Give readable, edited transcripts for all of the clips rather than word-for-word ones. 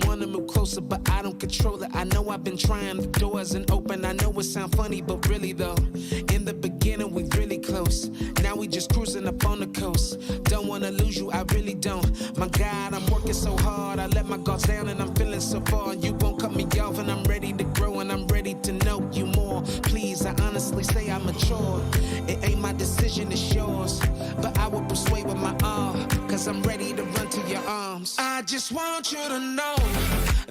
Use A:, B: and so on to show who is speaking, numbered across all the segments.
A: wanna move closer, but I don't control it. I know I've been trying, the door isn't open. I know it sound funny, but really though, in the beginning we really close. Now we just cruising up on the coast. Don't wanna lose you, I really don't. My God, I'm working so hard. I let my guards down and I'm feeling so far. You won't cut me off and I'm ready to grow and I'm ready to know you more. Please, I honestly say I'm mature. It ain't my decision, it's yours. But I will persuade with my arm, cause I'm ready to run to your arms. I just want you to know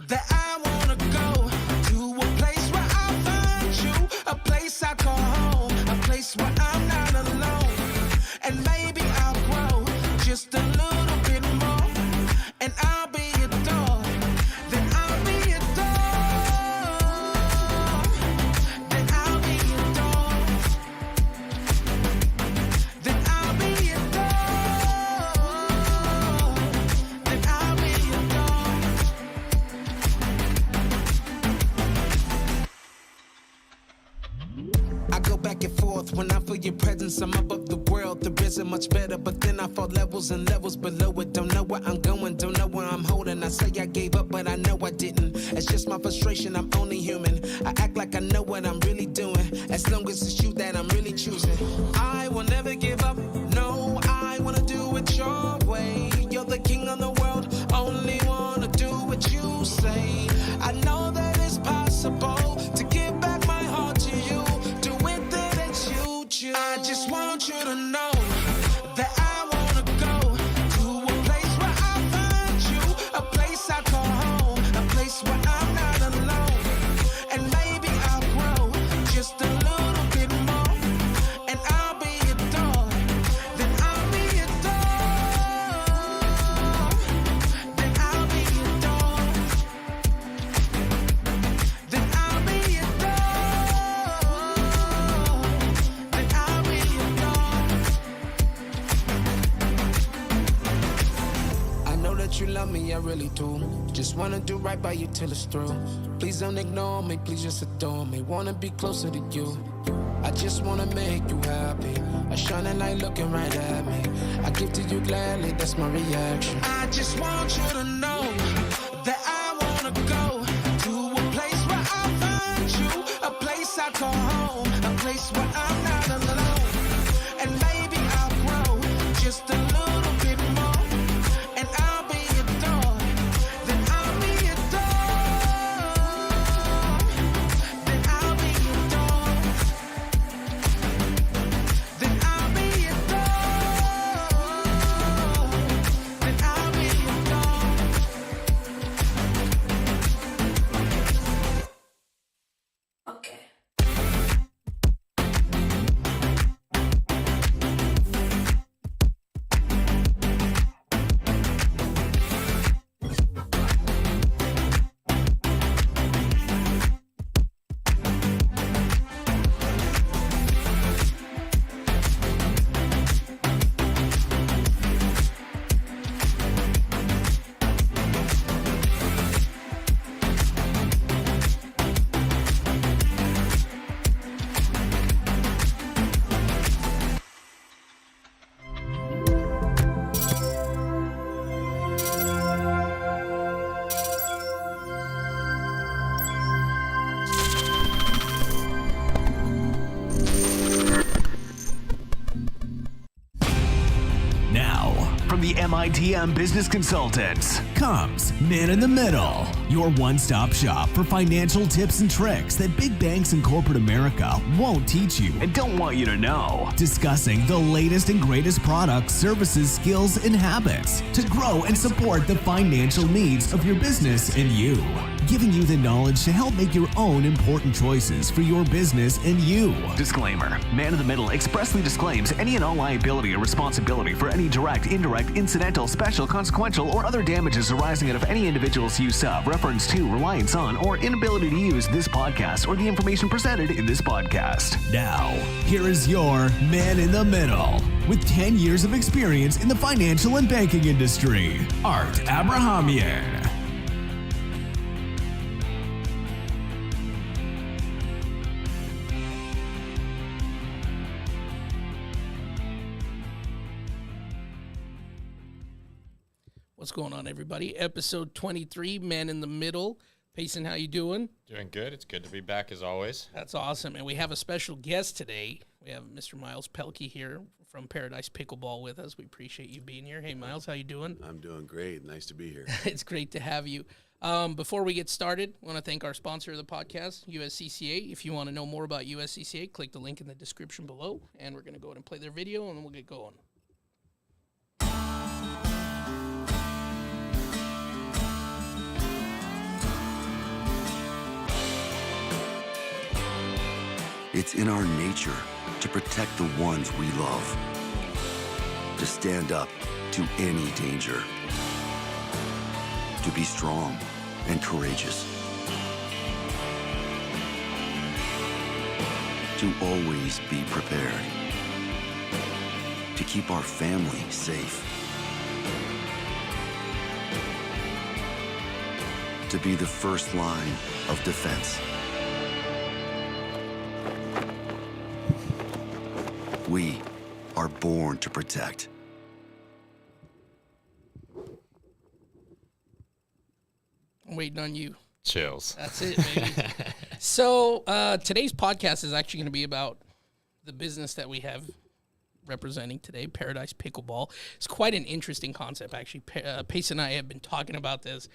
A: that I wanna go to a place where I find you, a place I call home, a place where I'm not alone. And maybe I'll grow just a little bit more, and I'll be adored. Then I'll be adored. Then I'll be adored. Then I'll be adored. Then I'll be adored. I go back and forth when I feel your presence. I'm above the world. There isn't much better, but then I fall levels and levels below it. Don't know where I'm going, don't know where I'm holding. I say I gave up, but I know I didn't. It's just my frustration, I'm only human. I act like I know what I'm really doing. As long as it's you that I'm really choosing. I will never give up, no, I wanna do it your way. You're the king of the world, only wanna do what you say. I know that it's possible to give back my heart to you. Do it that you choose. I just want you to know that I wanna go to a place where I find you, a place I call home, a place where I'm not alone. And maybe I'll grow just a little bit more, and I'll be adored. Then I'll be adored. Then I'll be adored. Then I'll be adored. Then I'll be adored. I know that you love me, I really do. Just wanna do right by you till it's through. Please don't ignore me, please just adore me. Wanna be closer to you. I just wanna make you happy. A shining light looking right at me. I give to you gladly, that's my reaction. I just want you to know that I wanna go to a place where I find you, a place I call home, a place where I'm not alone. And maybe I'll grow just a little bit more, and I'll be adored. Then I'll be adored. Then I'll be adored. Then I'll be adored. Then I'll be adored.
B: Okay.
C: Now, from the MITM Business Consultants comes Man in the Middle, your one-stop shop for financial tips and tricks that big banks and corporate America won't teach you and don't want you to know. Discussing the latest and greatest products, services, skills, and habits to grow and support the financial needs of your business and you. Giving you the knowledge to help make your own important choices for your business and you. Disclaimer: Man in the Middle expressly disclaims any and all liability or responsibility for any direct, indirect, incidental, special, consequential, or other damages arising out of any individual's use of, reference to, reliance on, or inability to use this podcast or the information presented in this podcast. Now, here is your Man in the Middle, with 10 years of experience in the financial and banking industry, Art Abrahamian.
A: What's
D: going on, everybody? Episode 23, Man in the Middle. Payson, how you doing?
E: Doing good. It's good to be back as always.
D: That's awesome. And we have a special guest today. We have Mr. Miles Pelky here from Paradise Pickleball with us. We appreciate you being here. Hey, Miles, how you doing?
F: I'm doing great. Nice to be here.
D: It's great to have you. Before we get started, I want to thank our sponsor of the podcast, USCCA. If you want to know more about USCCA, click the link in the description below, and we're going to go ahead and play their video, and we'll get going.
G: It's in our nature to protect the ones we love, to stand up to any danger, to be strong and courageous, to always be prepared, to keep our family safe, to be the first line of defense. We are born to protect.
D: I'm waiting on you.
E: Chills.
D: That's it, baby. So today's podcast is actually going to be about the business that we have representing today, Paradise Pickleball. It's quite an interesting concept, actually. Pace and I have been talking about this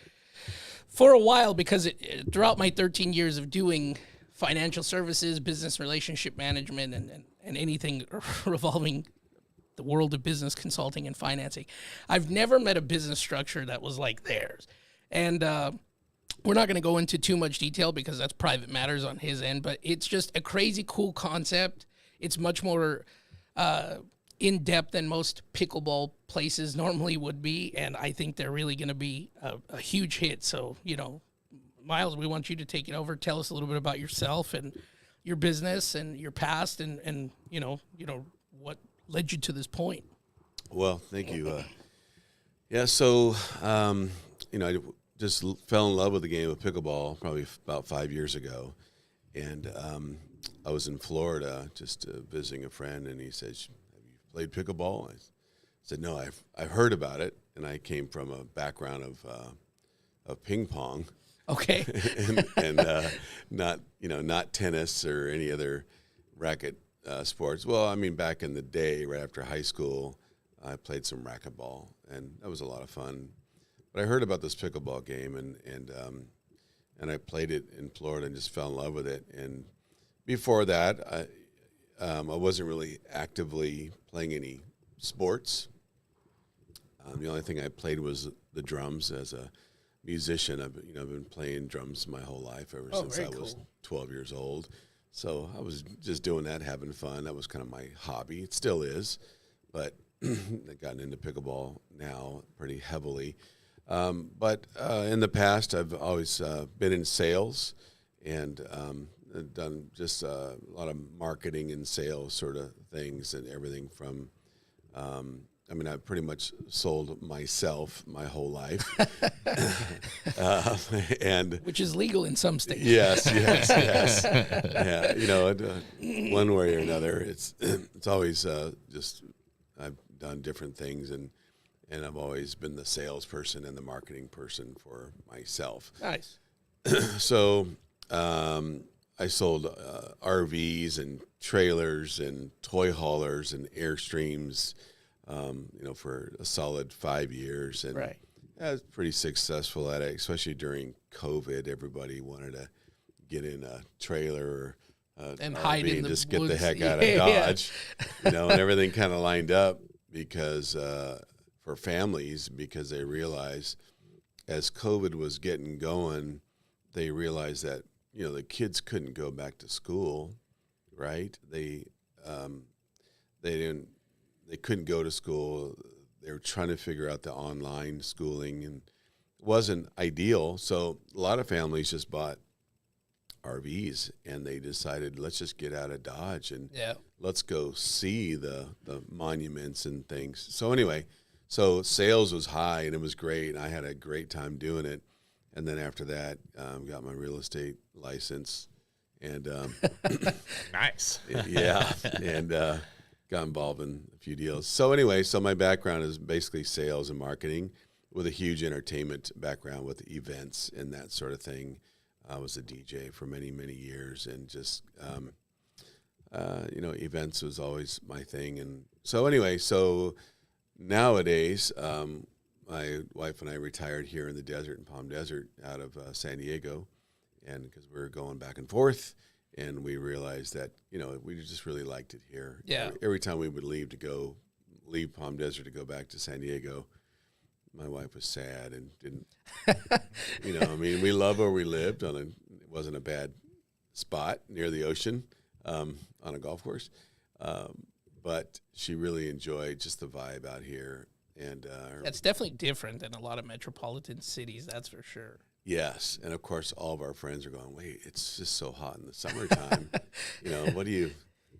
D: for a while because throughout my 13 years of doing financial services, business relationship management, and anything revolving the world of business consulting and financing, I've never met a business structure that was like theirs. And we're not going to go into too much detail because that's private matters on his end, but it's just a crazy cool concept. It's much more in-depth than most pickleball places normally would be, and I think they're really going to be a huge hit. So, Miles, we want you to take it over. Tell us a little bit about yourself and your business and your past and what led you to this point.
F: Well, thank you. So, I just fell in love with the game of pickleball probably about 5 years ago. And I was in Florida just visiting a friend, and he said, have you played pickleball? I said, no, I've heard about it. And I came from a background of ping pong.
D: Okay.
F: and not tennis or any other racket sports. Well, I mean, back in the day, right after high school, I played some racquetball, and that was a lot of fun. But I heard about this pickleball game, and I played it in Florida and just fell in love with it. And before that, I wasn't really actively playing any sports. The only thing I played was the drums as a musician. I've been playing drums my whole life ever since I was 12 years old. So I was just doing that, having fun. That was kind of my hobby. It still is, but I've gotten into pickleball now pretty heavily. But in the past, I've always been in sales and done just a lot of marketing and sales sort of things, and everything from I've pretty much sold myself my whole life, and
D: Which is legal in some states.
F: yes. Yeah, one way or another, it's always just I've done different things, and I've always been the salesperson and the marketing person for myself.
D: Nice.
F: So I sold RVs and trailers and toy haulers and Airstreams, for a solid 5 years. And
D: Right.
F: I was pretty successful at it, especially during COVID. Everybody wanted to get in a trailer or
D: And
F: RV
D: hide in
F: and
D: the
F: just get the
D: woods.
F: heck out of
D: Yeah.
F: Dodge, and everything kind of lined up because for families, because they realized as COVID was getting going, they realized that the kids couldn't go back to school, right? They couldn't go to school. They were trying to figure out the online schooling, and it wasn't ideal. So a lot of families just bought RVs, and they decided, let's just get out of Dodge and let's go see the monuments and things. So anyway, so sales was high, and it was great. I had a great time doing it. And then after that, got my real estate license, and
E: Nice.
F: yeah, and got involved in a few deals. So anyway, so my background is basically sales and marketing, with a huge entertainment background with events and that sort of thing. I was a DJ for many, many years, and just, events was always my thing. And so anyway, so nowadays, my wife and I retired here in the desert, in Palm Desert, out of San Diego, and because we were going back and forth, and we realized that, we just really liked it here.
D: Yeah.
F: Every time we would leave Palm Desert to go back to San Diego, my wife was sad and didn't, we love where we lived it wasn't a bad spot near the ocean, on a golf course. But she really enjoyed just the vibe out here. And
D: That's definitely different than a lot of metropolitan cities, that's for sure.
F: yes. And of course, all of our friends are going, wait, it's just so hot in the summertime.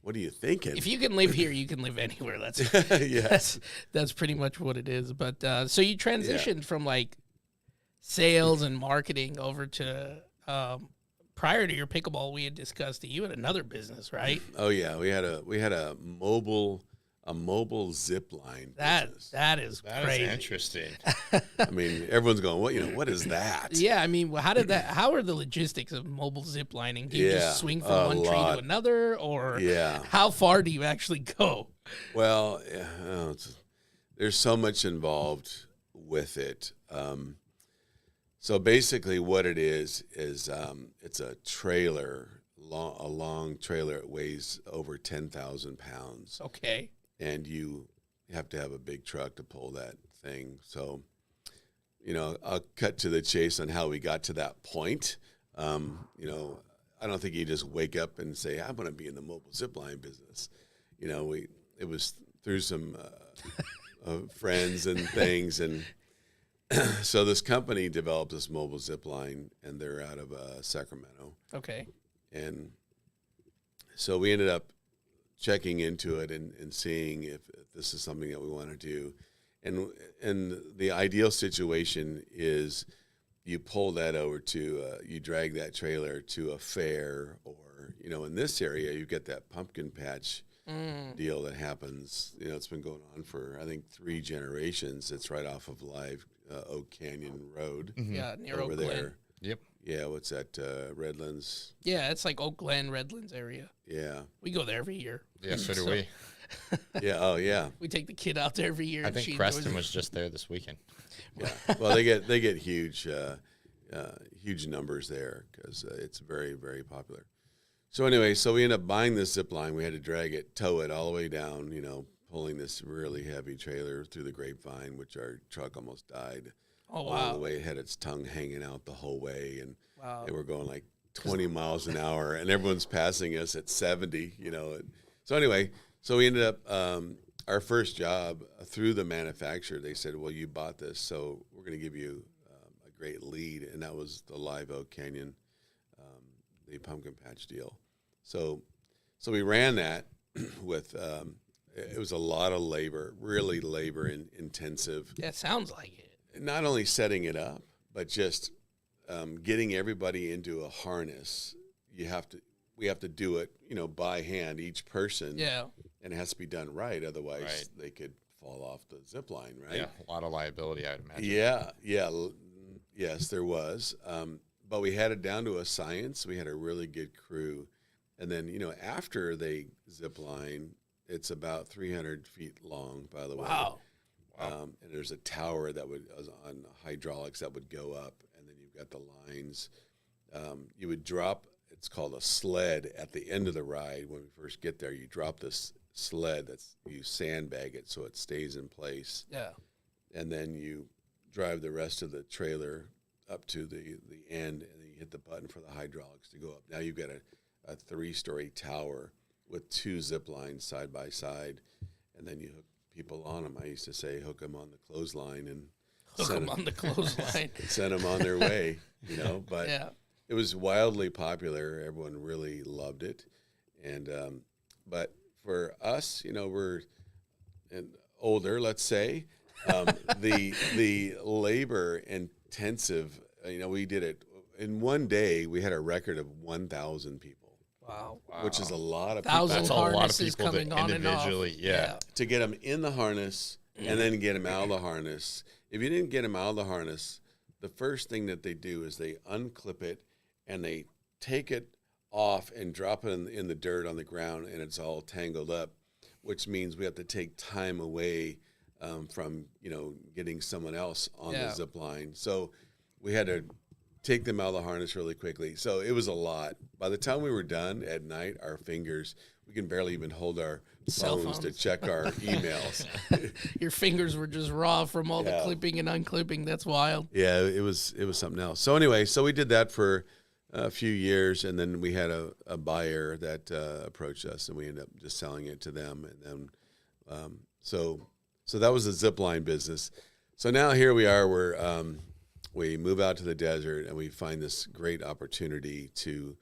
F: What are you thinking?
D: If you can live here, you can live anywhere.
F: Yes.
D: That's pretty much what it is. But so you transitioned from like sales and marketing over to prior to your pickleball, we had discussed that you had another business, right?
F: Oh yeah, we had a mobile zip line business.
D: That is crazy.
E: Interesting.
F: I mean, everyone's going, what is that?
D: Yeah, I mean, how are the logistics of mobile zip lining? Do you
F: Yeah,
D: just swing from
F: a
D: one tree
F: lot.
D: to another, or
F: Yeah.
D: how far do you actually go?
F: Well, there's so much involved with it. So basically, what it is it's a trailer, a long trailer. It weighs over 10,000 pounds,
D: Okay.
F: and you have to have a big truck to pull that thing. So, I'll cut to the chase on how we got to that point. I don't think you just wake up and say, I'm going to be in the mobile zipline business. It was through some friends and things. And so this company developed this mobile zipline, and they're out of Sacramento.
D: Okay.
F: And so we ended up checking into it and seeing if this is something that we want to do. And the ideal situation is you pull that over to, you drag that trailer to a fair, or, in this area, you get that pumpkin patch deal that happens. It's been going on for, I think, 3 generations. It's right off of Live Oak Canyon Road.
D: Yeah, near
F: over
D: Oak
F: there.
D: Glen.
E: Yep.
F: Yeah, what's that, Redlands?
D: Yeah, it's like Oak Glen, Redlands area.
F: Yeah.
D: We go there every year.
E: Yeah, so do we.
F: Yeah, oh, yeah.
D: We take the kid out there every year.
E: I
D: and
E: think
D: she
E: Preston
D: enjoys it.
E: was just there this weekend.
F: Yeah. Well, they get huge numbers there because it's very, very popular. So anyway, we ended up buying this zip line. We had to drag it, tow it all the way down, pulling this really heavy trailer through the grapevine, which our truck almost died.
D: Oh,
F: All
D: wow.
F: the way. It had its tongue hanging out the whole way. And
D: Wow.
F: they were going like 20 miles an hour, and everyone's passing us at 70, So anyway, we ended up, our first job through the manufacturer, they said, well, you bought this, so we're going to give you a great lead. And that was the Live Oak Canyon, the pumpkin patch deal. So we ran that with, it was a lot of labor, really labor intensive.
D: Yeah, it sounds like it.
F: Not only setting it up, but just getting everybody into a harness. We have to do it, by hand, each person.
D: Yeah.
F: And it has to be done right. Otherwise,
E: Right.
F: they could fall off the zip line, right?
E: Yeah, a lot of liability, I'd imagine.
F: Yes, there was. But we had it down to a science. We had a really good crew. And then, after they zip line, it's about 300 feet long, by the way.
D: Wow.
F: And there's a tower that would, on hydraulics, that would go up, and then you've got the lines. You would drop, it's called a sled at the end of the ride. When we first get there, you drop this sled, you sandbag it so it stays in place.
D: Yeah.
F: And then you drive the rest of the trailer up to the end, and then you hit the button for the hydraulics to go up. Now you've got a 3-story tower with 2 zip lines side by side, and then you hook people on them. I used to say hook them on the clothesline and
D: Hook them on the clothesline.
F: send them on their way, But
D: Yeah.
F: it was wildly popular. Everyone really loved it. And but for us, we're older, let's say. The labor intensive, we did it in one day. We had a record of 1,000 people.
D: Wow.
F: Which is a lot of
D: 1,000
F: people.
E: That's a lot of
D: harnesses
E: people that
D: coming on and off.
E: individually, yeah.
F: To get them in the harness and then get them out of the harness if you didn't get them out of the harness, the first thing that they do is they unclip it and they take it off and drop it in the dirt on the ground, and it's all tangled up, which means we have to take time away from, getting someone else on the zip line. So we had to take them out of the harness really quickly. So it was a lot. By the time we were done at night, our fingers, we can barely even hold our phones to check our emails.
D: Your fingers were just raw from all the clipping and unclipping. That's wild.
F: Yeah, it was something else. So anyway, we did that for a few years, and then we had a buyer that approached us, and we ended up just selling it to them. And then, so that was the zip line business. So now here we are. We move out to the desert, and we find this great opportunity to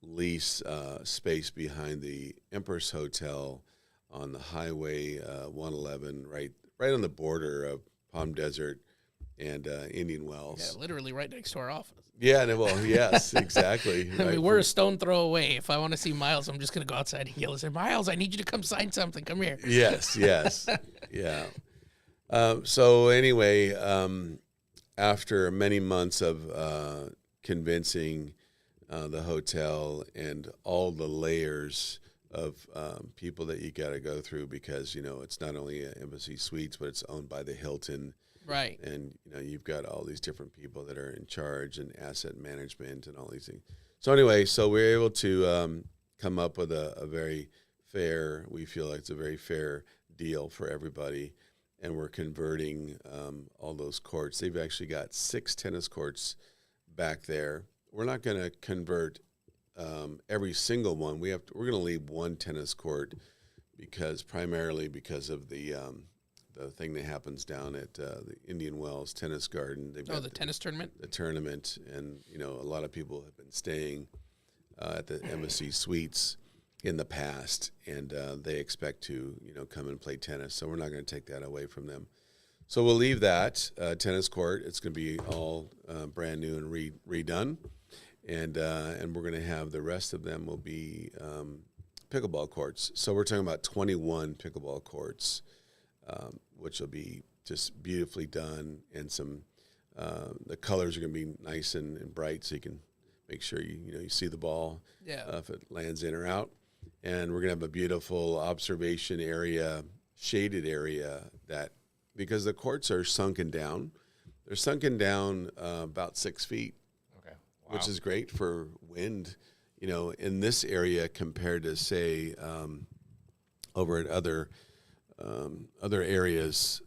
F: lease space behind the Empress Hotel on the Highway 111, right on the border of Palm Desert and Indian Wells.
D: Yeah, literally right next to our office.
F: Yeah, well, yes, exactly.
D: I mean, we're a stone throw away. If I want to see Miles, I'm just going to go outside and yell and say, Miles, I need you to come sign something. Come here.
F: Yes. Yeah. So anyway, after many months of convincing the hotel and all the layers of people that you got to go through, because, it's not only Embassy Suites, but it's owned by the Hilton.
D: Right.
F: And, you've got all these different people that are in charge and asset management and all these things. So anyway, we're able to come up with a very fair, we feel like it's a very fair deal for everybody. And we're converting all those courts. They've actually got 6 tennis courts back there. We're not going to convert every single one. We're going to leave one tennis court primarily because of the thing that happens down at the Indian Wells Tennis Garden. They've got
D: the tennis tournament?
F: The tournament, and, a lot of people have been staying at the Embassy Suites in the past, and they expect to, come and play tennis. So we're not going to take that away from them. So we'll leave that tennis court. It's going to be all brand new and redone, and we're going to have the rest of them will be pickleball courts. So we're talking about 21 pickleball courts, which will be just beautifully done, and some the colors are going to be nice and bright, so you can make sure you see the ball if it lands in or out. And we're going to have a beautiful observation area, shaded area, because the courts are sunken down. They're sunken down about 6 feet, which is great for wind, in this area compared to, say, over at other areas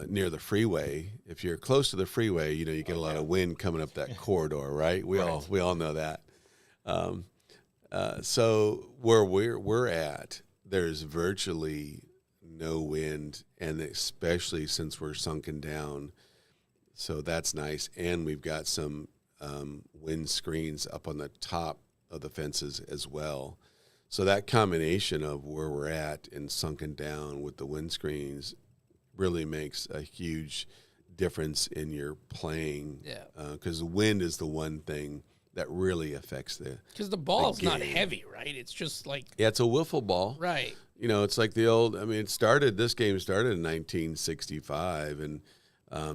F: near the freeway. If you're close to the freeway, you get a lot of wind coming up that corridor, right? We all know that. So where we're at, there's virtually no wind, and especially since we're sunken down, so that's nice. And we've got some wind screens up on the top of the fences as well. So that combination of where we're at and sunken down with the wind screens really makes a huge difference in your playing.
D: Yeah.
F: Because the wind is the one thing that really affects
D: because the ball's not heavy, right? It's just like
F: it's a wiffle ball,
D: right?
F: It's like the old. I mean, this game started in 1965, and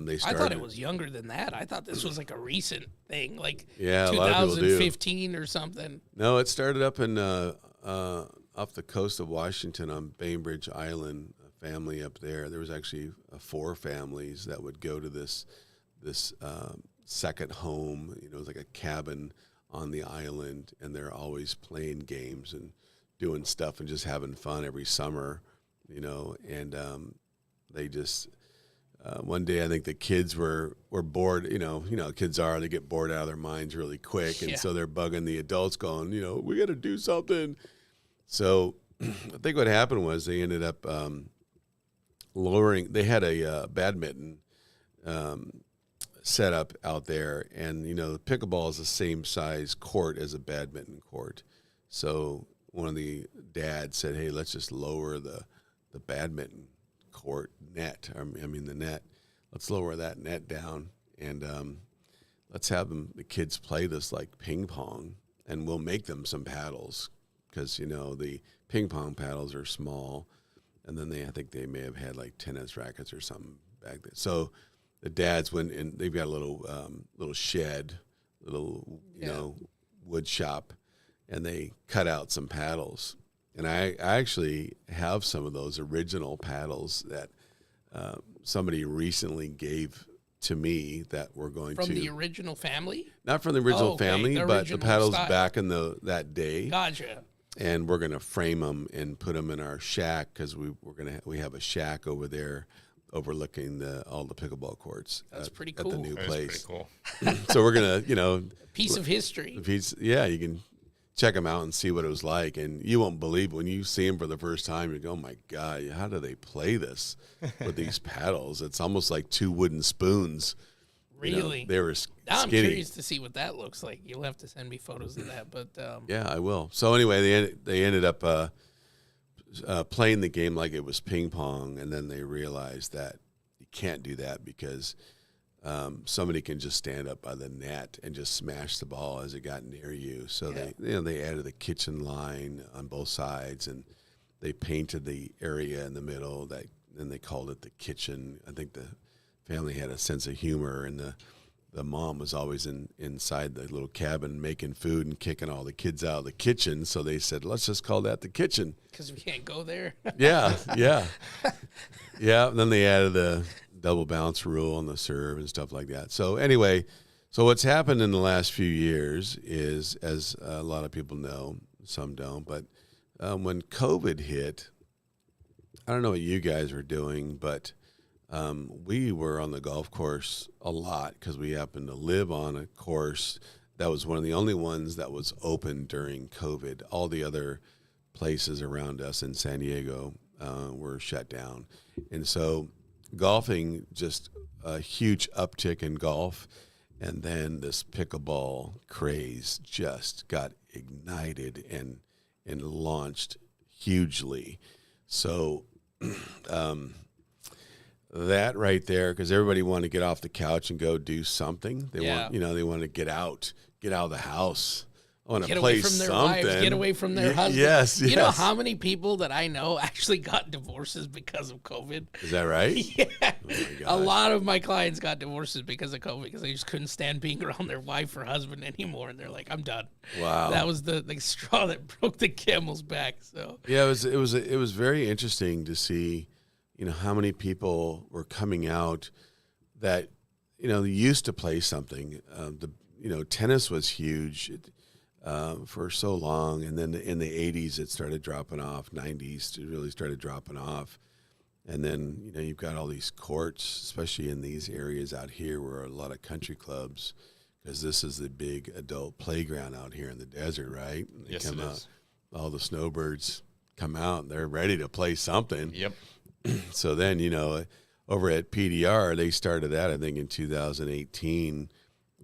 F: they started.
D: I thought it was younger than that. I thought this was like a recent thing, like
F: a lot of people do.
D: 2015 or something.
F: No, it started up in off the coast of Washington on Bainbridge Island. A family up there. There was actually 4 families that would go to this second home. It was like a cabin on the island, and they're always playing games and doing stuff and just having fun every summer, and they just one day I think the kids were bored, kids they get bored out of their minds really quick, and so they're bugging the adults going, we got to do something. So I think what happened was they ended up lowering, they had a badminton set up out there, and the pickleball is the same size court as a badminton court. So one of the dads said, hey, let's just lower the badminton court net. The net. Let's lower that net down, and let's have the kids play this like ping pong, and we'll make them some paddles, because the ping pong paddles are small, and then I think they may have had like tennis rackets or something back then. So the dads went and they've got a little shed, little wood shop, and they cut out some paddles. And I actually have some of those original paddles that somebody recently gave to me that we're going
D: From
F: to
D: the original family?
F: not from the original family,
D: the
F: but the
D: original
F: paddles
D: style.
F: back in that day.
D: Gotcha.
F: And we're gonna frame them and put them in our shack because we have a shack over there overlooking all the pickleball courts.
D: That's pretty
F: at the
D: cool.
F: new
E: That's
F: place.
E: pretty cool.
F: So we're gonna
D: Piece of history.
F: you can check them out and see what it was like, and you won't believe when you see them for the first time. You go, "Oh my God, how do they play this with these paddles?" It's almost like two wooden spoons.
D: Really?
F: They were
D: Now I'm
F: skinny.
D: curious to see what that looks like. You'll have to send me photos of that. But
F: Yeah, I will. So anyway, they ended up playing the game like it was ping pong, and then they realized that you can't do that because somebody can just stand up by the net and just smash the ball as it got near you. So they added the kitchen line on both sides, and they painted the area in the middle. Then they called it the kitchen. I think the family had a sense of humor, and the mom was always inside the little cabin making food and kicking all the kids out of the kitchen. So they said, let's just call that the kitchen.
D: because we can't go there.
F: Yeah. And then they added the double bounce rule on the serve and stuff like that. So anyway, what's happened in the last few years is, as a lot of people know, some don't, but when COVID hit, I don't know what you guys were doing, but we were on the golf course a lot because we happened to live on a course that was one of the only ones that was open during COVID. All the other places around us in San Diego were shut down. And so golfing, just a huge uptick in golf. And then this pickleball craze just got ignited and launched hugely. So that right there, because everybody wanted to get off the couch and go do something. They want to get out of the house. I want to
D: Get
F: play
D: away from their
F: something.
D: wives, get away from their husbands.
F: Yes.
D: You know how many people that I know actually got divorces because of COVID?
F: Is that right?
D: Yeah.
F: Oh my
D: A
F: gosh.
D: lot of my clients got divorces because of COVID because they just couldn't stand being around their wife or husband anymore. And they're like, I'm done.
F: Wow.
D: That was the straw that broke the camel's back. So
F: Yeah, it was very interesting to see, how many people were coming out that, used to play something. Tennis was huge for so long, and then in the 80s it started dropping off. 90s it really started dropping off, and then you've got all these courts, especially in these areas out here where a lot of country clubs, because this is the big adult playground out here in the desert, right? And they
E: Yes,
F: come
E: it
F: out,
E: is.
F: all the snowbirds come out and they're ready to play something.
E: Yep.
F: So then, over at PDR, they started that, I think, in 2018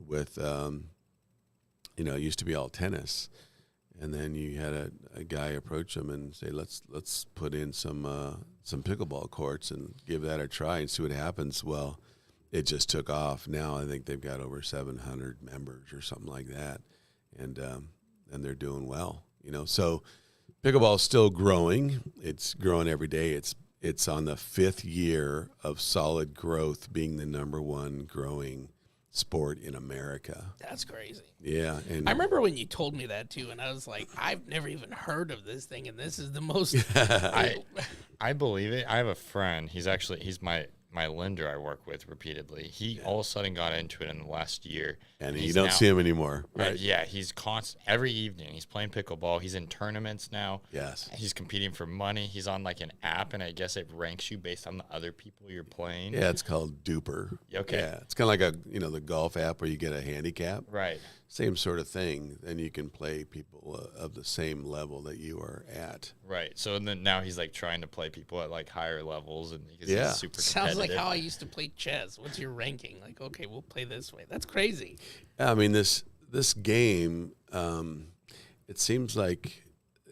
F: with, it used to be all tennis. And then you had a guy approach them and say, let's put in some pickleball courts and give that a try and see what happens. Well, it just took off. Now I think they've got over 700 members or something like that. And they're doing well, So pickleball is still growing. It's growing every day. It's on the 5th year of solid growth, being the #1 growing sport in America.
D: that's crazy.
F: Yeah, and
D: I remember when you told me that too, and I was like, I've never even heard of this thing, and this is the most.
E: I believe it. I have a friend. He's my lender I work with repeatedly. He all of a sudden got into it in the last year.
F: and you
E: he's
F: don't
E: now-
F: see him anymore, right?
E: Yeah, he's constant every evening. He's playing pickleball. He's in tournaments now.
F: Yes.
E: He's competing for money. He's on like an app, and I guess it ranks you based on the other people you're playing.
F: Yeah, it's called Duper.
E: Okay.
F: Yeah, it's kind of like the golf app where you get a handicap.
E: Right.
F: Same sort of thing. Then you can play people of the same level that you are at.
E: Right. So then now he's like trying to play people at like higher levels, and because
F: Yeah.
E: he's super
D: Sounds like
E: competitive.
D: how I used to play chess. What's your ranking? Like, okay, we'll play this way. That's crazy.
F: I mean, this game, it seems like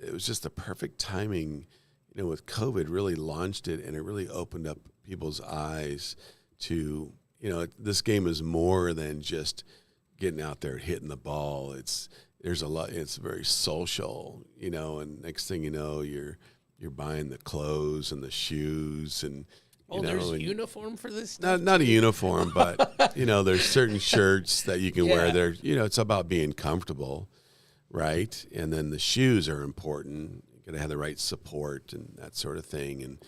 F: it was just the perfect timing, with COVID really launched it, and it really opened up people's eyes to, this game is more than just getting out there hitting the ball. There's a lot, it's very social, and next thing you know, you're buying the clothes and the shoes and
D: Oh, there's a uniform for this stuff?
F: Not a uniform, but there's certain shirts that you can wear there. It's about being comfortable, right? And then the shoes are important. You got to have the right support and that sort of thing.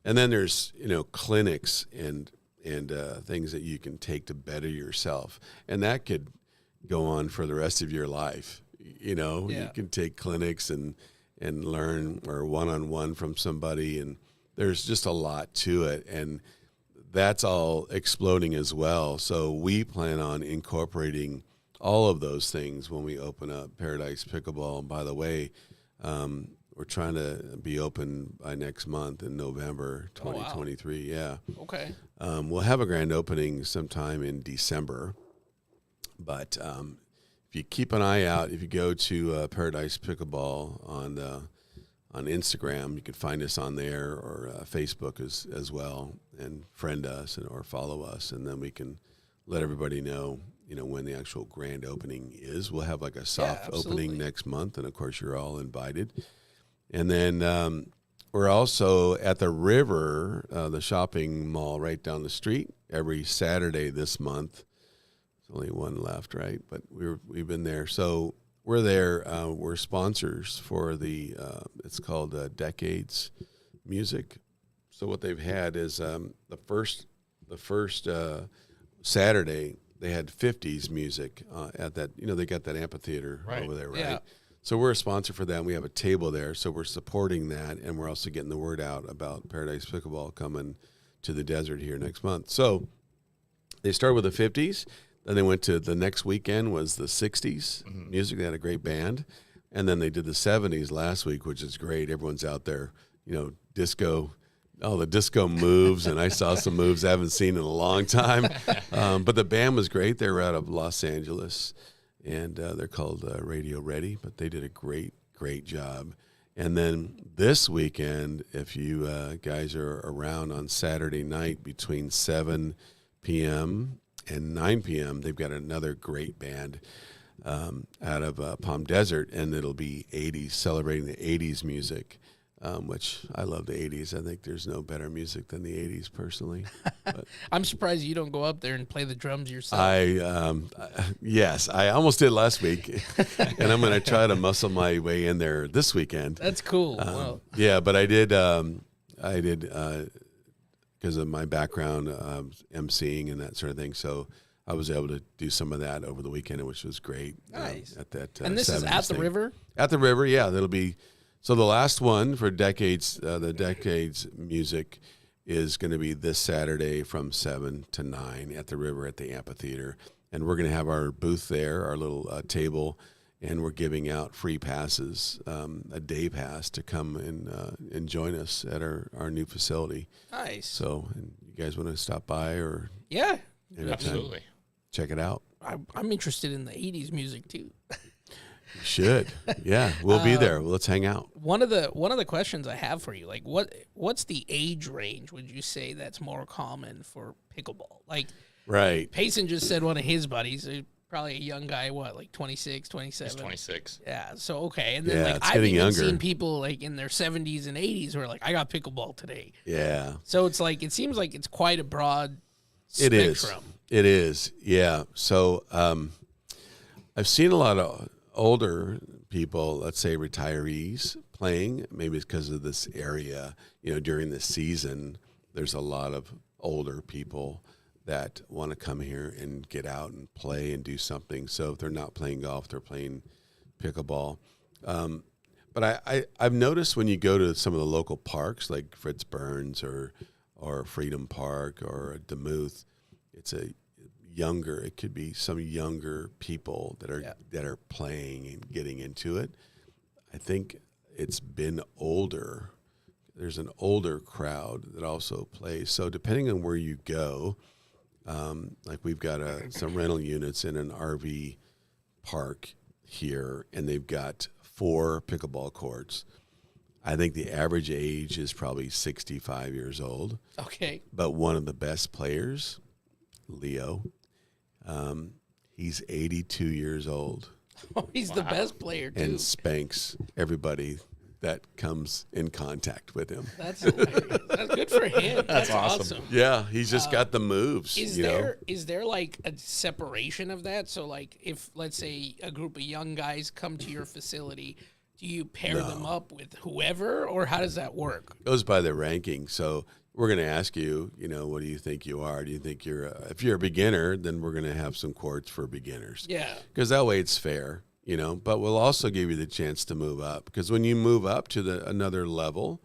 F: And then there's clinics and things that you can take to better yourself, and that could go on for the rest of your life. You can take clinics and learn or one-on-one from somebody, and there's just a lot to it, and that's all exploding as well. So we plan on incorporating all of those things when we open up Paradise Pickleball. And by the way, we're trying to be open by next month in November 2023. Yeah.
D: Okay.
F: We'll have a grand opening sometime in December. But if you keep an eye out, if you go to Paradise Pickleball on Instagram, you can find us on there, or Facebook as well, and friend us or follow us, and then we can let everybody know when the actual grand opening is. We'll have like a soft opening next month, and of course you're all invited. And then we're also at the River, the shopping mall right down the street, every Saturday this month. There's only one left, right? But we've been there. So we're there. We're sponsors for the, it's called Decades Music. So what they've had is the first Saturday, they had 50s music at that, they got that amphitheater over there, right?
D: Yeah.
F: So we're a sponsor for that, and we have a table there. So we're supporting that, and we're also getting the word out about Paradise Pickleball coming to the desert here next month. So they started with the 50s, then they went to the next weekend was the 60s music. They had a great band, and then they did the 70s last week, which is great. Everyone's out there, disco. Oh, the disco moves, and I saw some moves I haven't seen in a long time. But the band was great. They were out of Los Angeles, and they're called Radio Ready, but they did a great job. And then this weekend, if you guys are around on Saturday night between 7 p.m. and 9 p.m., they've got another great band out of Palm Desert, and it'll be 80s, celebrating the 80s music. Which I love the 80s. I think there's no better music than the 80s, personally. But
D: I'm surprised you don't go up there and play the drums yourself.
F: Yes, I almost did last week, and I'm going to try to muscle my way in there this weekend.
D: That's cool. Wow.
F: Yeah, but I did because of my background, emceeing and that sort of thing. So I was able to do some of that over the weekend, which was great.
D: Nice.
F: At that,
D: and this is at the River?
F: At the River, yeah. That'll be. So the last one for Decades, the Decades music is going to be this Saturday from 7 to 9 at the River at the amphitheater. And we're going to have our booth there, our little table, and we're giving out free passes, a day pass to come and join us at our new facility.
D: Nice.
F: So and you guys want to stop by or
D: yeah,
E: absolutely,
F: check it out.
D: I'm interested in the 80s music too.
F: You should. Yeah, we'll be there. Let's hang out.
D: One of the questions I have for you, like what's the age range would you say that's more common for pickleball? Like
F: right.
D: Payson just said one of his buddies, probably a young guy, like 26, 27?
E: He's 26.
D: Yeah, so okay. And then
F: it's
D: I've
F: getting
D: even
F: younger.
D: seen people like in their 70s and 80s who are like, I got pickleball today.
F: Yeah.
D: So it's like, it seems like it's quite a broad
F: It
D: spectrum.
F: It is. Yeah. So I've seen a lot of older people, let's say retirees, playing. Maybe it's because of this area, during the season, there's a lot of older people that want to come here and get out and play and do something. So if they're not playing golf, they're playing pickleball. But I've noticed when you go to some of the local parks like Fritz Burns or Freedom Park or Demuth, it could be some younger people that are playing and getting into it. I think it's been older. There's an older crowd that also plays. So depending on where you go, like we've got some rental units in an RV park here, and they've got 4 pickleball courts. I think the average age is probably 65 years old.
D: Okay.
F: But one of the best players, Leo, he's 82 years old.
D: Oh, he's the best player too.
F: And spanks everybody that comes in contact with him.
D: That's hilarious. That's good for him. That's awesome.
F: Yeah, he's just got the moves.
D: Is there like a separation of that? So like if let's say a group of young guys come to your facility, do you pair them up with whoever, or how does that work?
F: It goes by the ranking. So we're going to ask you, what do you think you are? Do you think if you're a beginner, then we're going to have some courts for beginners.
D: Yeah.
F: Because that way it's fair, but we'll also give you the chance to move up. Because when you move up to another level,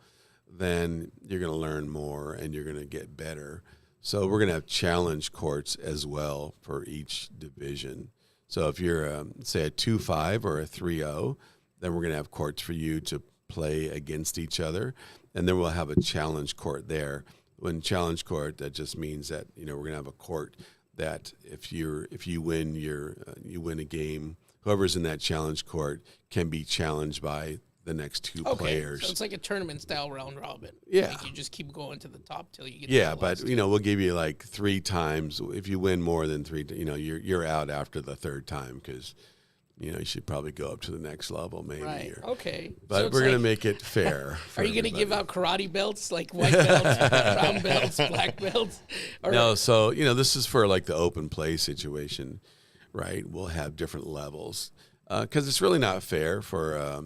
F: then you're going to learn more and you're going to get better. So we're going to have challenge courts as well for each division. So if you're, say, a 2-5 or a 3-0, then we're going to have courts for you to play against each other. And then we'll have a challenge court there. When challenge court, that just means that, we're going to have a court that if you win you win a game, whoever's in that challenge court can be challenged by the next two players.
D: So it's like a tournament style round robin.
F: Yeah.
D: Like you just keep going to the top till you get
F: Yeah,
D: to the
F: but
D: last
F: we'll give you like 3 times. If you win more than 3, you're out after the 3rd time because you should probably go up to the next level maybe.
D: Right.
F: Or,
D: Okay.
F: But
D: So
F: we're going to
D: like,
F: make it fair.
D: Are you going to give out karate belts, like white belts, brown belts, black belts? Or,
F: No, so, this is for like the open play situation, right? We'll have different levels because it's really not fair for,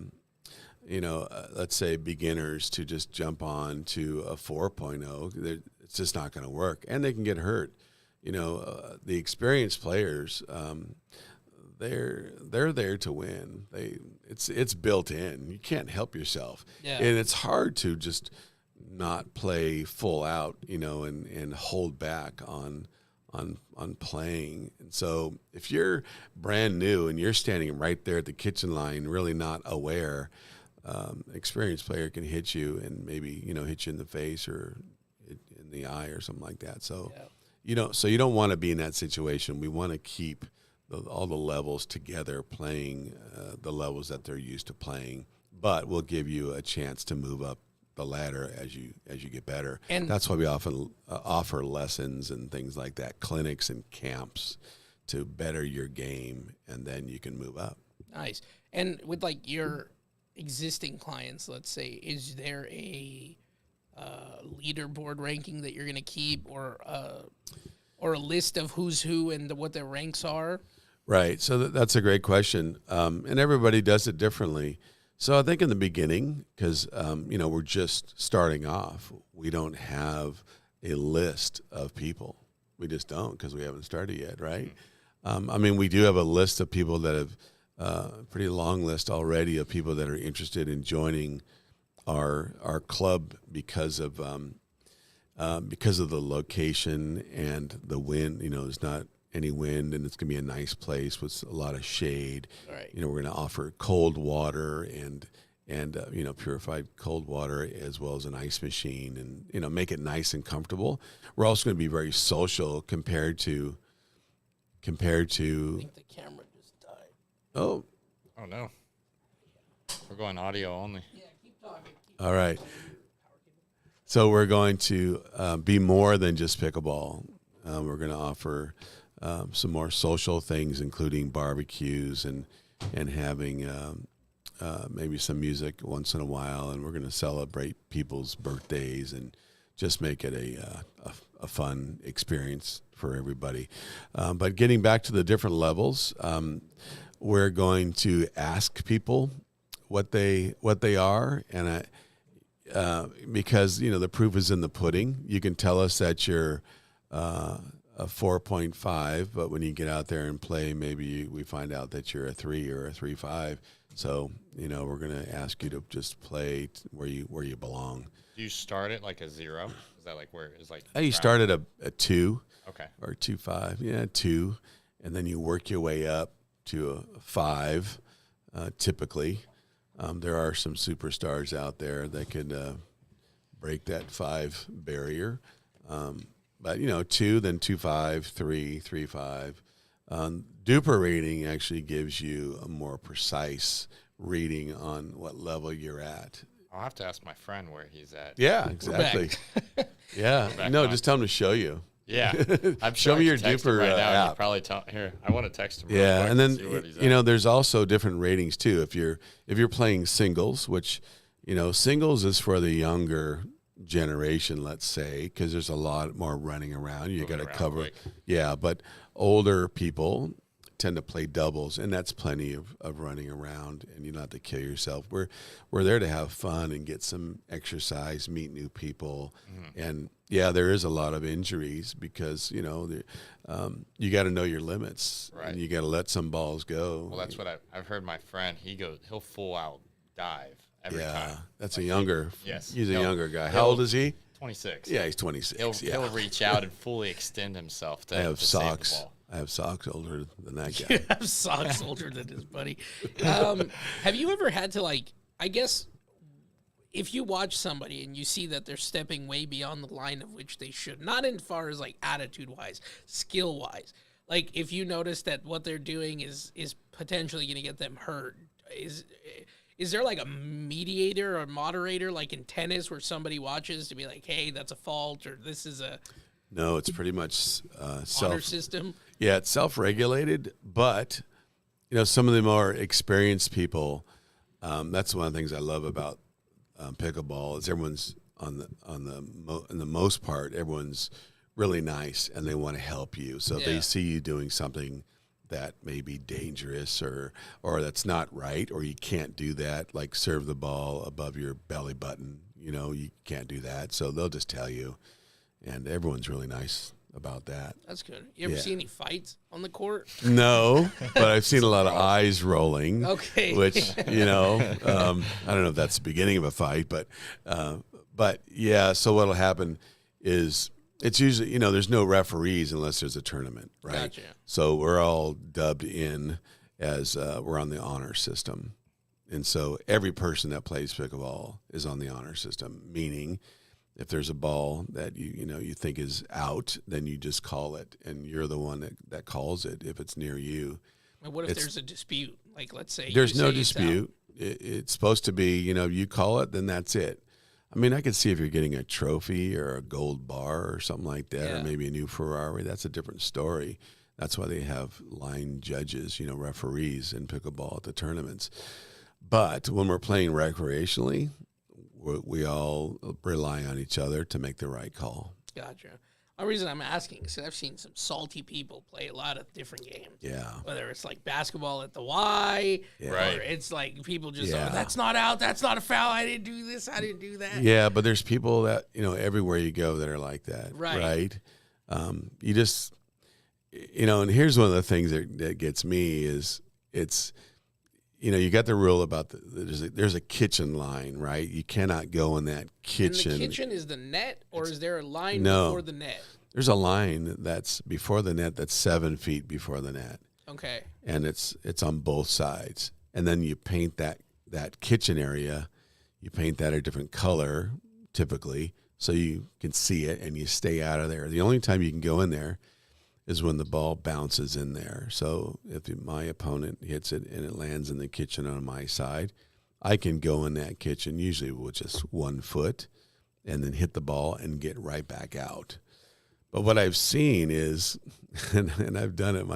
F: let's say beginners to just jump on to a 4.0. It's just not going to work. And they can get hurt. The experienced players, they're there to win. It's built in. You can't help yourself.
D: Yeah.
F: And it's hard to just not play full out, and hold back on playing. And so if you're brand new and you're standing right there at the kitchen line, really not aware, experienced player can hit you and maybe, hit you in the face or in the eye or something like that. So, you don't want to be in that situation. We want to keep all the levels together, playing the levels that they're used to playing, but we'll give you a chance to move up the ladder as you get better. And that's why we often offer lessons and things like that, clinics and camps to better your game, and then you can move up.
D: Nice. And with like your existing clients, let's say, is there a leaderboard ranking that you're going to keep, or a list of who's who and what their ranks are?
F: Right. So that's a great question. And everybody does it differently. So I think in the beginning, because, we're just starting off, we don't have a list of people. We just don't because we haven't started yet, right? We do have a list of people that have a pretty long list already of people that are interested in joining our club because of the location and the wind. There's not any wind, and it's going to be a nice place with a lot of shade.
D: Right.
F: We're going to offer cold water and purified cold water as well as an ice machine, and make it nice and comfortable. We're also going to be very social compared to.
D: I think the camera just died.
F: Oh
E: no, we're going audio only.
D: Yeah, keep talking.
F: All right. So we're going to be more than just pickleball. We're going to offer some more social things, including barbecues and having maybe some music once in a while. And we're going to celebrate people's birthdays and just make it a fun experience for everybody. But getting back to the different levels, we're going to ask people what they are, and because the proof is in the pudding. You can tell us that you're a 4.5, but when you get out there and play, maybe we find out that you're a 3 or a 3.5. So we're going to ask you to just play where you belong.
E: Do you start it like a 0? Is that like where it's like?
F: You start at a 2.
E: Okay.
F: Or 2.5. Yeah, 2, and then you work your way up to a 5. Typically, there are some superstars out there that could break that 5 barrier. But 2, then 2.5, 3, 3.5. Duper rating actually gives you a more precise reading on what level you're at.
E: I'll have to ask my friend where he's at.
F: Yeah, exactly. Yeah, no, just tell him to show you.
E: Yeah, I'm
F: Show
E: sure
F: me
E: I
F: your
E: can text
F: Duper
E: him right now.
F: app.
E: You probably tell here. I want to text him. Real
F: Yeah,
E: quick
F: and then
E: see what he's at.
F: there's also different ratings too. If you're playing singles, which Singles is for the younger generation, let's say, because there's a lot more running around. You got to cover.
E: Quick.
F: Yeah, but older people tend to play doubles, and that's plenty of running around, and you don't have to kill yourself. We're there to have fun and get some exercise, meet new people, and yeah, there is a lot of injuries because you got to know your limits,
E: Right.
F: and you got to let some balls go.
E: Well, that's what I've heard my friend. He'll full out dive every
F: yeah,
E: time.
F: that's a younger.
E: Yes.
F: He's a
E: He'll-
F: younger guy. How
E: he'll-
F: old is he?
E: 26.
F: Yeah, he's 26.
E: He'll reach out and fully extend himself to
F: I have
E: to save the
F: socks.
E: ball.
F: I have socks older than that
D: You
F: guy.
D: have socks older than his buddy. Have you ever had to, like, I guess, if you watch somebody and you see that they're stepping way beyond the line of which they should, not in far as like attitude wise, skill wise, like if you notice that what they're doing is potentially going to get them hurt, is there like a mediator or moderator like in tennis where somebody watches to be like, hey, that's a fault, or this is a
F: No, it's pretty much
D: honor system?
F: Yeah, it's self-regulated, but some of the more experienced people. That's one of the things I love about pickleball is everyone's in the most part, everyone's really nice and they want to help you. So if they see you doing something that may be dangerous or that's not right, or you can't do that, like serve the ball above your belly button. You can't do that. So they'll just tell you, and everyone's really nice about that.
D: That's good. You ever see any fights on the court?
F: No, but I've seen a lot of eyes rolling.
D: Okay.
F: Which, I don't know if that's the beginning of a fight, but yeah, so what'll happen is it's usually, there's no referees unless there's a tournament, right?
D: Gotcha.
F: So we're all dubbed in as we're on the honor system. And so every person that plays pickleball is on the honor system, meaning if there's a ball that you think is out, then you just call it, and you're the one that calls it if it's near you.
D: And what if there's a dispute? Like, let's say
F: There's
D: you
F: no
D: say it's out.
F: dispute. It's supposed to be, you call it, then that's it. I mean, I could see if you're getting a trophy or a gold bar or something like that, or maybe a new Ferrari. That's a different story. That's why they have line judges, referees in pickleball at the tournaments. But when we're playing recreationally, we all rely on each other to make the right call.
D: Gotcha. The reason I'm asking is 'cause I've seen some salty people play a lot of different games.
F: Yeah.
D: Whether it's like basketball at the Y,
E: Right.
D: or it's like people just,
F: Yeah.
D: oh, that's not out, that's not a foul, I didn't do this, I didn't do that.
F: Yeah, but there's people that, everywhere you go that are like that.
D: Right.
F: You just, and here's one of the things that gets me is it's, you got the rule about there's a kitchen line, right? You cannot go in that kitchen.
D: And the kitchen is the net, or is there a line
F: No.
D: before the net?
F: There's a line that's before the net that's 7 feet before the net,
D: Okay.
F: and it's on both sides. And then you paint that kitchen area, you paint that a different color typically, so you can see it and you stay out of there. The only time you can go in there is when the ball bounces in there. So if my opponent hits it and it lands in the kitchen on my side, I can go in that kitchen usually with just 1 foot and then hit the ball and get right back out. But what I've seen is, and I've done it.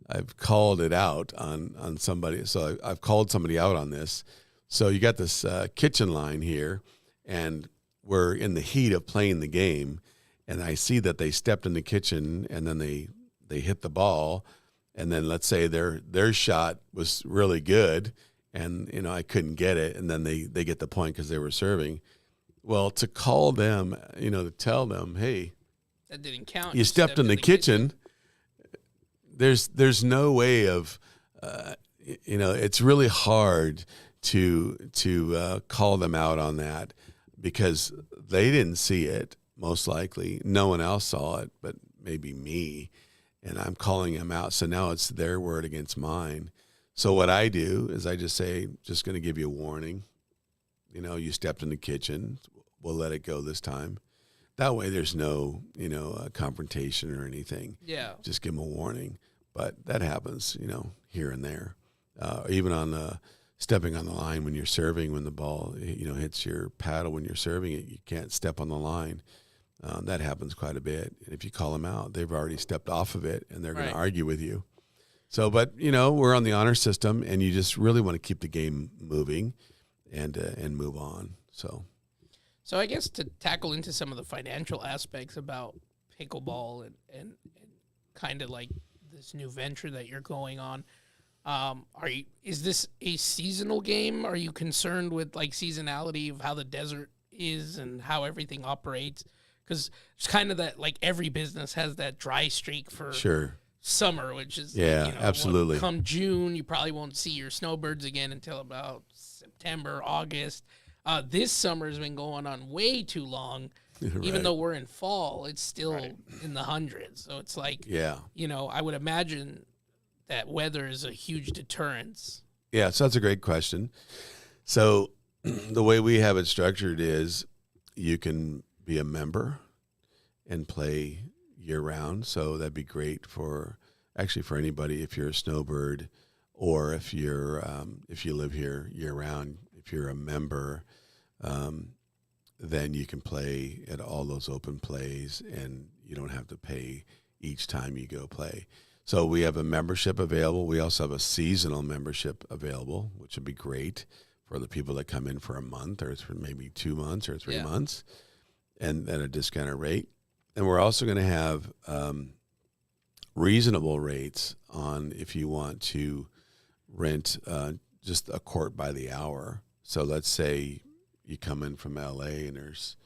F: I've called it out on somebody. So I've called somebody out on this. So you got this kitchen line here, and we're in the heat of playing the game, and I see that they stepped in the kitchen and then they hit the ball, and then let's say their shot was really good, and I couldn't get it, and then they get the point because they were serving. Well, to call them, to tell them, hey,
D: That didn't count.
F: you stepped in the kitchen. There's no way of, it's really hard to call them out on that because they didn't see it. Most likely, no one else saw it, but maybe me, and I'm calling them out. So now it's their word against mine. So what I do is I just say, just going to give you a warning. You stepped in the kitchen. We'll let it go this time. That way there's no, confrontation or anything.
D: Yeah.
F: Just give them a warning. But that happens, here and there. Even on stepping on the line when you're serving, when the ball, hits your paddle when you're serving it, you can't step on the line. That happens quite a bit. And if you call them out, they've already stepped off of it and they're going
D: Right.
F: to argue with you. So, but, we're on the honor system and you just really want to keep the game moving. and move on.
D: So I guess to tackle into some of the financial aspects about pickleball and kind of like this new venture that you're going on, is this a seasonal game? Are you concerned with like seasonality of how the desert is and how everything operates? Because it's kind of that, like, every business has that dry streak for summer, which is
F: absolutely.
D: Come June, you probably won't see your snowbirds again until about September, August. This summer has been going on way too long. Even though we're in fall, it's still in the hundreds. So it's like, I would imagine that weather is a huge deterrence.
F: Yeah, so that's a great question. So the way we have it structured is you can be a member and play year round. So that'd be great for anybody if you're a snowbird, or if you live here year round. If you're a member, then you can play at all those open plays, and you don't have to pay each time you go play. So we have a membership available. We also have a seasonal membership available, which would be great for the people that come in for a month, or for maybe 2 months or 3 months, and at a discounted rate. And we're also going to have reasonable rates on if you want to rent just a court by the hour. So let's say you come in from LA and there's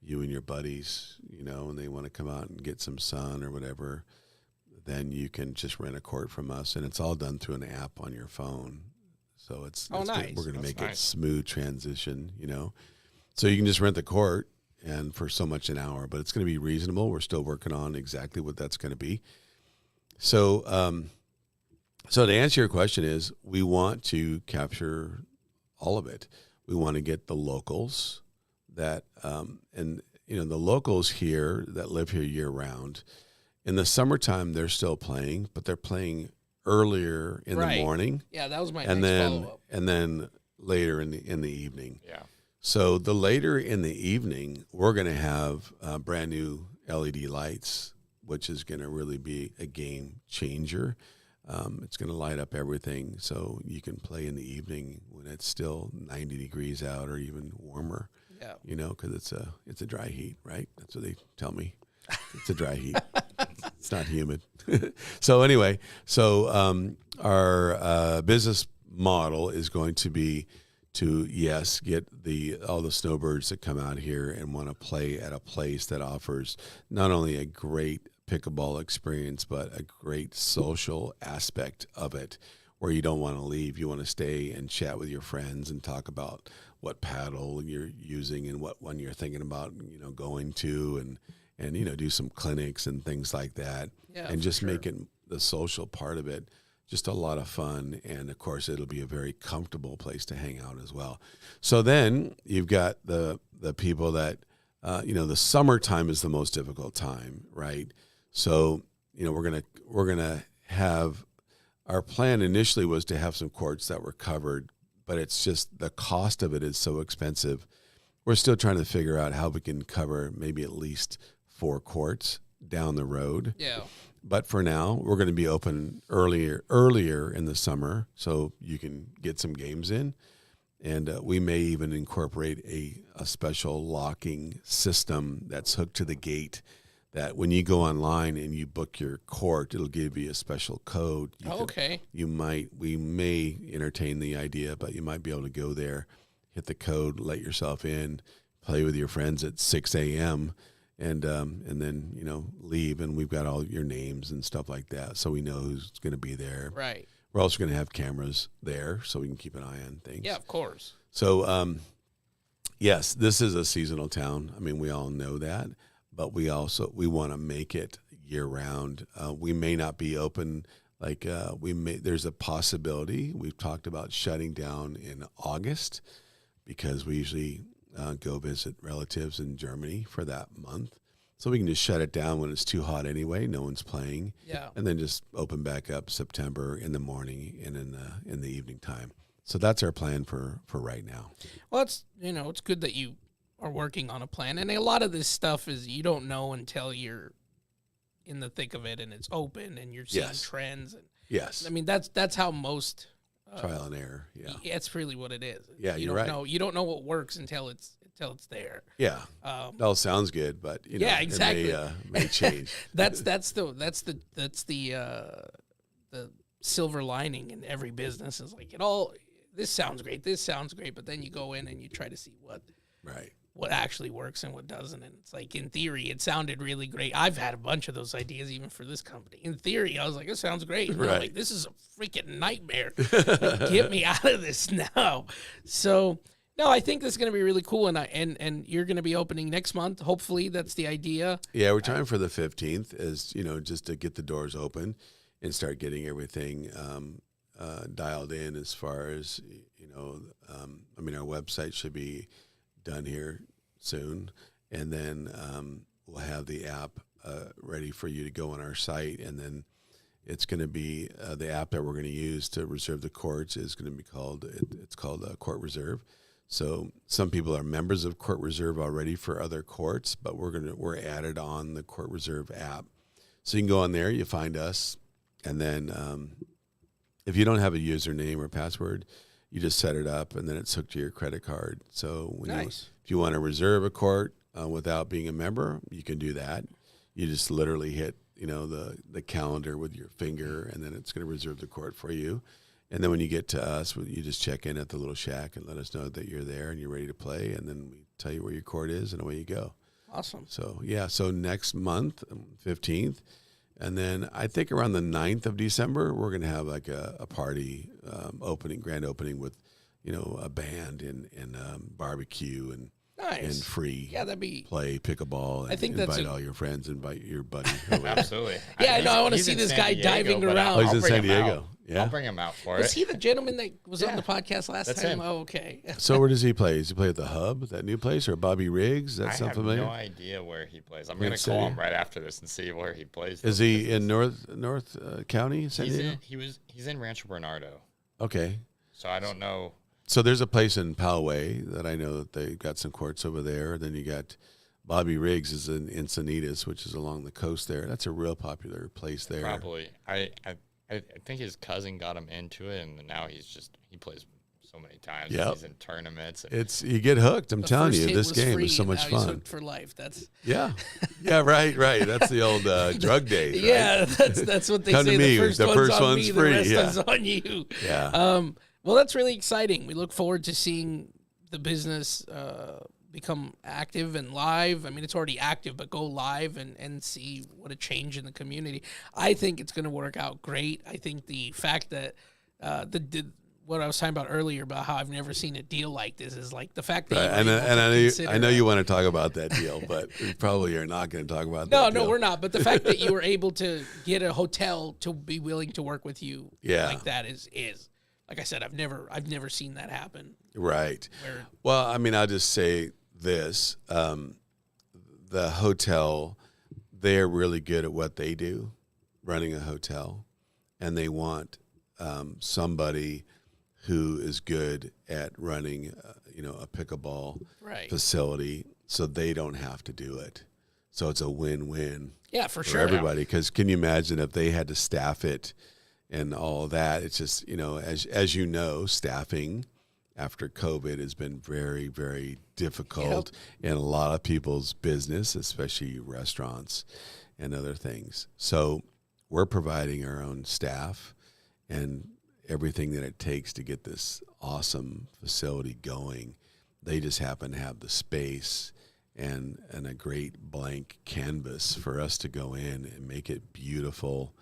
F: you and your buddies, and they want to come out and get some sun or whatever, then you can just rent a court from us, and it's all done through an app on your phone. So it's
D: nice.
F: We're going to make it smooth transition, So you can just rent the court and for so much an hour, but it's going to be reasonable. We're still working on exactly what that's going to be. So, so to answer your question is, we want to capture all of it. We want to get the locals that, the locals here that live here year round. In the summertime, they're still playing, but they're playing earlier in the morning.
D: Yeah, that was my
F: next
D: follow-up.
F: And then later in the evening.
E: Yeah.
F: So the later in the evening, we're going to have brand new LED lights, which is going to really be a game changer. It's going to light up everything, so you can play in the evening when it's still 90 degrees out or even warmer. Yeah. Because it's a dry heat, right? That's what they tell me. It's a dry heat. It's not humid. So anyway, our business model is going to be to, get all the snowbirds that come out here and want to play at a place that offers not only a great pickleball experience, but a great social aspect of it, where you don't want to leave. You want to stay and chat with your friends and talk about what paddle you're using and what one you're thinking about, going to, and do some clinics and things like that.
D: Yeah,
F: and just making the social part of it just a lot of fun. And of course, it'll be a very comfortable place to hang out as well. So then you've got the people that, the summertime is the most difficult time, right? So, we're gonna have, our plan initially was to have some courts that were covered, but it's just the cost of it is so expensive. We're still trying to figure out how we can cover maybe at least 4 courts down the road.
D: Yeah.
F: But for now, we're going to be open earlier in the summer, so you can get some games in. And we may even incorporate a special locking system that's hooked to the gate, that when you go online and you book your court, it'll give you a special code. We may entertain the idea, but you might be able to go there, hit the code, let yourself in, play with your friends at 6 a.m., and then, leave, and we've got all your names and stuff like that, so we know who's going to be there.
D: Right.
F: We're also going to have cameras there, so we can keep an eye on things.
D: Yeah, of course.
F: So, yes, this is a seasonal town. I mean, we all know that, but we want to make it year round. We may not be open, there's a possibility. We've talked about shutting down in August, because we usually go visit relatives in Germany for that month. So we can just shut it down when it's too hot anyway. No one's playing.
D: Yeah.
F: And then just open back up September in the morning and in the evening time. So that's our plan for right now.
D: Well, it's good that you are working on a plan. And a lot of this stuff is you don't know until you're in the thick of it and it's open and you're seeing trends. And,
F: yes.
D: I mean, that's how most
F: trial and error. Yeah.
D: Yeah, it's really what it is.
F: Yeah,
D: you
F: you're
D: don't
F: right.
D: know. You don't know what works until it's there.
F: Yeah. It all sounds good, but you know,
D: Yeah, exactly.
F: it may change.
D: That's the silver lining in every business is like this sounds great, but then you go in and you try to see what actually works and what doesn't, and it's like in theory it sounded really great. I've had a bunch of those ideas even for this company. In theory, I was like, this sounds great. And I'm like, this is a freaking nightmare. Like, get me out of this now. So no, I think this is going to be really cool, and you're going to be opening next month. Hopefully, that's the idea.
F: Yeah, we're trying for the 15th, as you know, just to get the doors open and start getting everything dialed in. As far as you know, I mean, our website should be done here soon, and then we'll have the app ready for you to go on our site, and then it's going to be the app that we're going to use to reserve the courts is going to be called Court Reserve. So some people are members of Court Reserve already for other courts, but we're added on the Court Reserve app. So you can go on there, you find us, and then if you don't have a username or password, you just set it up, and then it's hooked to your credit card. So if you want to reserve a court without being a member, you can do that. You just literally hit the calendar with your finger, and then it's going to reserve the court for you. And then when you get to us, you just check in at the little shack and let us know that you're there and you're ready to play, and then we tell you where your court is, and away you go.
D: Awesome.
F: So, so next month, 15th, and then I think around the 9th of December, we're going to have like a party grand opening with, a band and barbecue and free play pickleball. And
D: I think
F: invite all your friends, invite your buddy.
E: Absolutely.
D: Yeah, I know. I want to see this guy diving around.
F: Oh, he's in San Diego. Yeah.
E: I'll bring him out for it.
D: Was he the gentleman that was on the podcast last
E: That's
D: time?
E: him.
D: Oh, okay.
F: So where does he play? Does he play at the Hub, that new place, or Bobby Riggs? That
E: I
F: sound
E: have
F: familiar?
E: no idea where he plays. I'm going to call him right after this and see where he plays.
F: Is he in North County, San Diego?
E: He's in Rancho Bernardo.
F: Okay.
E: So I don't know.
F: So there's a place in Poway that I know that they've got some courts over there. Then you got Bobby Riggs is in Encinitas, which is along the coast there. That's a real popular place there.
E: Probably. I think his cousin got him into it, and now he plays so many times.
F: Yep.
E: He's in tournaments.
F: You get hooked. I'm telling you, this game
D: free,
F: is so much
D: now he's
F: fun.
D: hooked for life. That's
F: yeah, right. That's the old drug days. Right?
D: Yeah, that's what they
F: Come
D: say.
F: to me.
D: The first one's
F: free.
D: The rest is on you.
F: Yeah.
D: Well, that's really exciting. We look forward to seeing the business become active and live. I mean, it's already active, but go live and see what a change in the community. I think it's going to work out great. I think the fact that what I was talking about earlier about how I've never seen a deal like this is like the fact that
F: I know you want to talk about that deal, but we probably are not going to talk about that.
D: No, we're not. But the fact that you were able to get a hotel to be willing to work with you like that is like I said, I've never seen that happen.
F: Right. Well, I mean, I'll just say this: the hotel, they're really good at what they do, running a hotel, and they want somebody who is good at running, a pickleball facility, so they don't have to do it. So it's a win-win.
D: Yeah, for
F: sure. Everybody, because can you imagine if they had to staff it and all that? It's just, as you know, staffing after COVID has been very, very difficult in a lot of people's business, especially restaurants and other things. So we're providing our own staff and everything that it takes to get this awesome facility going. They just happen to have the space and a great blank canvas for us to go in and make it beautiful,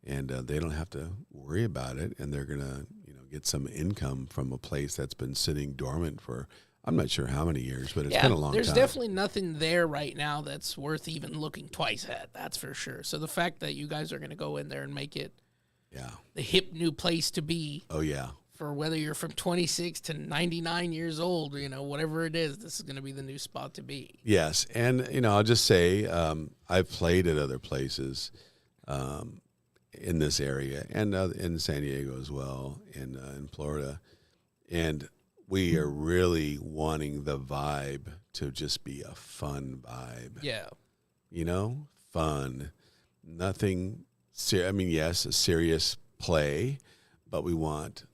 F: and they don't have to worry about it, and they're gonna get some income from a place that's been sitting dormant for I'm not sure how many years, but it's been a long time.
D: There's definitely nothing there right now that's worth even looking twice at, that's for sure. So the fact that you guys are going to go in there and make it the hip new place to be.
F: Oh, yeah.
D: For whether you're from 26 to 99 years old, whatever it is, this is going to be the new spot to be.
F: Yes. And, I'll just say I've played at other places in this area and in San Diego as well, in Florida. And we are really wanting the vibe to just be a fun vibe.
D: Yeah.
F: Fun. Nothing, yes, a serious play, but we want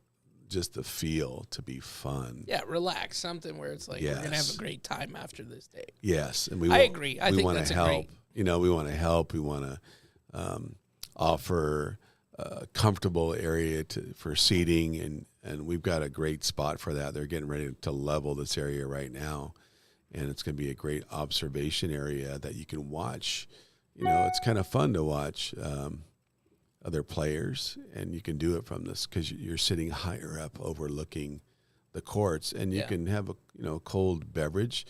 F: just the feel to be fun.
D: Yeah, relax, something where it's like we're gonna have
F: Yes.
D: a great time after this day.
F: Yes, and we
D: I agree. I
F: we
D: think
F: wanna
D: that's a
F: help.
D: great-
F: You know, we want to help. We want to offer a comfortable area for seating, and we've got a great spot for that. They're getting ready to level this area right now, and it's going to be a great observation area that you can watch. You know, it's kind of fun to watch other players, and you can do it from this because you're sitting higher up overlooking the courts, and you can have a cold beverage.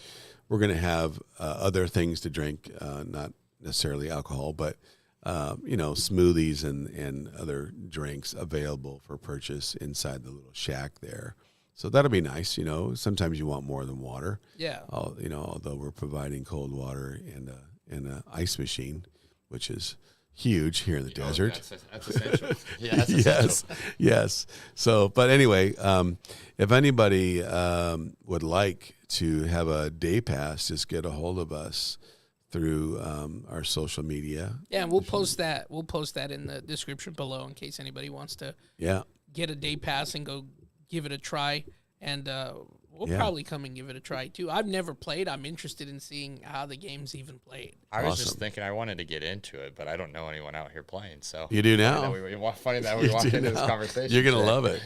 F: We're going to have other things to drink, not necessarily alcohol, but smoothies and other drinks available for purchase inside the little shack there. So that'll be nice. You know, sometimes you want more than water.
D: Yeah.
F: Although we're providing cold water and an ice machine, which is huge here in the desert.
E: That's essential. Yeah, that's essential.
F: Yes. So, but anyway, if anybody would like to have a day pass, just get a hold of us through our social media.
D: Yeah, and we'll post that. We'll post that in the description below in case anybody wants to get a day pass and go give it a try. And we'll probably come and give it a try too. I've never played. I'm interested in seeing how the game's even played.
E: I was just thinking I wanted to get into it, but I don't know anyone out here playing. So
F: you do now.
E: Funny that we walked into this conversation.
F: You're gonna love it.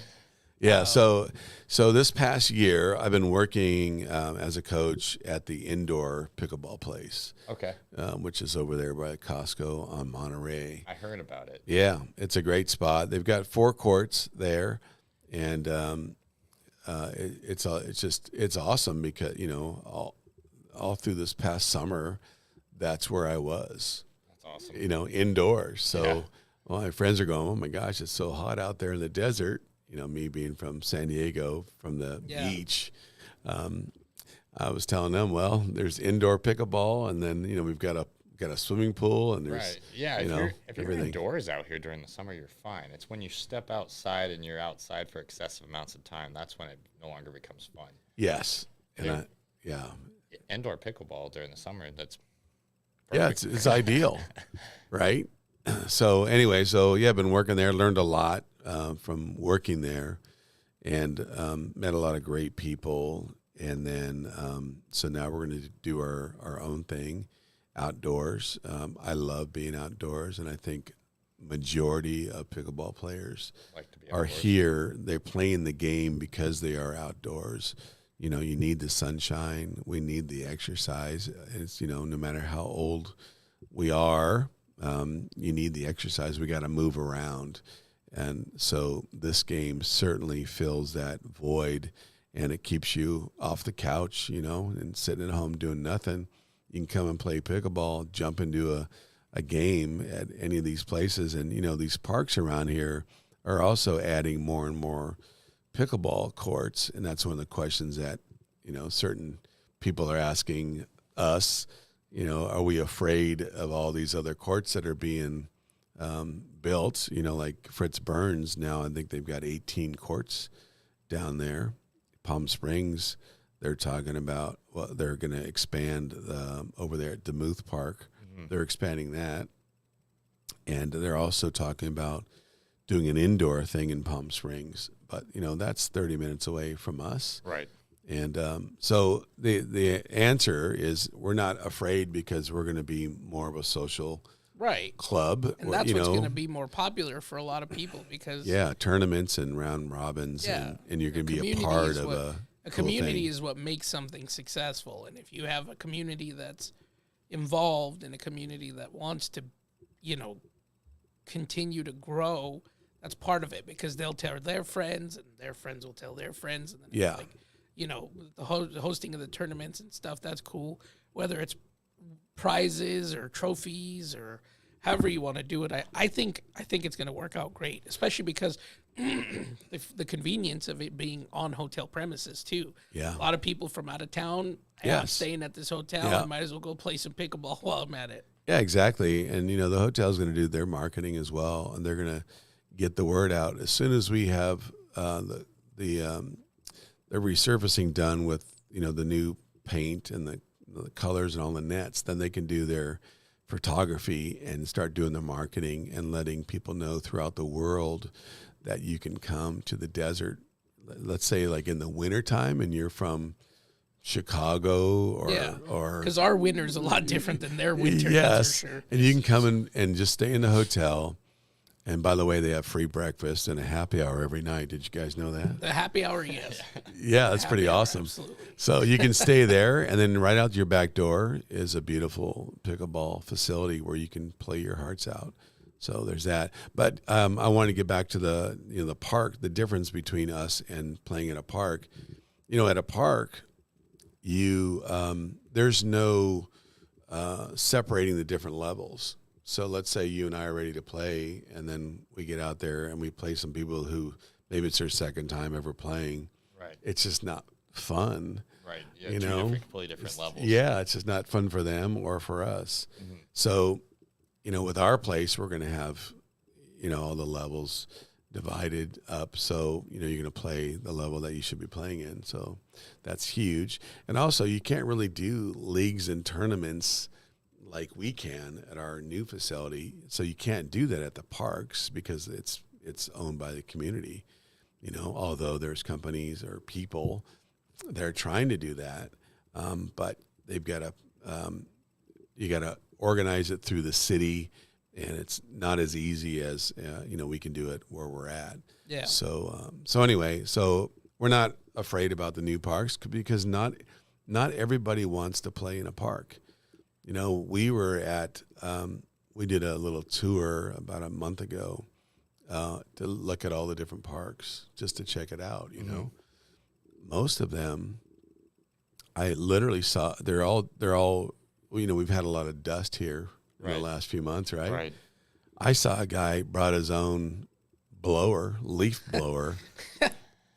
F: Yeah. So this past year, I've been working as a coach at the indoor pickleball place.
E: Okay.
F: Which is over there by Costco on Monterey.
E: I heard about it.
F: Yeah, it's a great spot. They've got 4 courts there, and it's awesome because all through this past summer, that's where I was.
E: That's awesome.
F: Indoors. So my friends are going, oh my gosh, it's so hot out there in the desert. Me being from San Diego, from the beach, I was telling them, well, there's indoor pickleball, and then we've got a swimming pool, and there's
E: if you're
F: everything.
E: indoors out here during the summer, you're fine. It's when you step outside and you're outside for excessive amounts of time that's when it no longer becomes fun.
F: Yes, and
E: indoor pickleball during the summer, that's perfect.
F: it's ideal, right? So anyway, I've been working there, learned a lot from working there, and met a lot of great people. And then, so now we're going to do our own thing outdoors. I love being outdoors, and I think majority of pickleball players are here. They're playing the game because they are outdoors. You need the sunshine. We need the exercise. It's, no matter how old we are, you need the exercise. We got to move around. And so this game certainly fills that void, and it keeps you off the couch, and sitting at home doing nothing. You can come and play pickleball, jump into a game at any of these places. And, these parks around here are also adding more and more pickleball courts. And that's one of the questions that, certain people are asking us, are we afraid of all these other courts that are being built? Like Fritz Burns now, I think they've got 18 courts down there. Palm Springs, they're talking about, they're going to expand over there at Demuth Park. Mm-hmm. They're expanding that. And they're also talking about doing an indoor thing in Palm Springs. But, that's 30 minutes away from us.
E: Right.
F: And so the answer is we're not afraid because we're going to be more of a social club.
D: And that's what's going to be more popular for a lot of people because
F: tournaments and round robins, and you're going to be a part of a
D: community is what makes something successful. And if you have a community that's involved and a community that wants to, continue to grow, that's part of it because they'll tell their friends and their friends will tell their friends. And then the hosting of the tournaments and stuff, that's cool. Whether it's prizes or trophies or however you want to do it, I think it's going to work out great, especially because the convenience of it being on hotel premises too.
F: Yeah,
D: a lot of people from out of town. I'm staying at this hotel. I might as well go play some pickleball while I'm at it.
F: Yeah, exactly. And the hotel's going to do their marketing as well, and they're going to get the word out as soon as we have the resurfacing done with the new paint and the colors and all the nets. Then they can do their photography and start doing the marketing and letting people know throughout the world that you can come to the desert let's say like in the wintertime and you're from Chicago or
D: because our winter's a lot different than their winter.
F: yes,
D: That's for sure.
F: and you can come in and just stay in the hotel. And by the way, they have free breakfast and a happy hour every night. Did you guys know that?
D: The happy hour, yes.
F: Yeah, that's pretty
D: Happy hour,
F: awesome.
D: absolutely.
F: So you can stay there, and then right out your back door is a beautiful pickleball facility where you can play your hearts out. So there's that. But I want to get back to the park. The difference between us and playing at a park. At a park, there's no separating the different levels. So let's say you and I are ready to play, and then we get out there and we play some people who maybe it's their second time ever playing.
E: Right.
F: It's just not fun.
E: Right. Yeah, completely different levels.
F: Yeah, it's just not fun for them or for us. Mm-hmm. So, with our place, we're going to have, all the levels divided up. So, you're going to play the level that you should be playing in. So that's huge. And also, you can't really do leagues and tournaments like we can at our new facility. So you can't do that at the parks because it's owned by the community, although there's companies or people that are trying to do that. But they've got to, you got to organize it through the city, and it's not as easy as, we can do it where we're at.
D: Yeah.
F: So anyway, we're not afraid about the new parks because not everybody wants to play in a park. We were at, we did a little tour about a month ago to look at all the different parks just to check it out,
E: Mm-hmm.
F: Most of them, I literally saw, they're all, we've had a lot of dust here in the last few months, right?
E: Right.
F: I saw a guy brought his own leaf blower,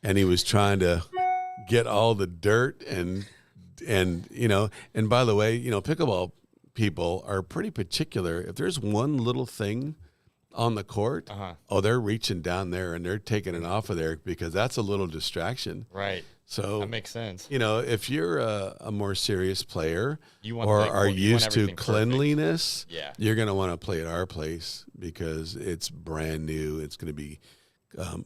F: and he was trying to get all the dirt and by the way, pickleball people are pretty particular. If there's one little thing on the court, they're reaching down there and they're taking it off of there because that's a little distraction.
E: Right.
F: So
E: that makes sense.
F: If you're a more serious player
E: or
F: are used to cleanliness, you're going to want to play at our place because it's brand new. It's going to be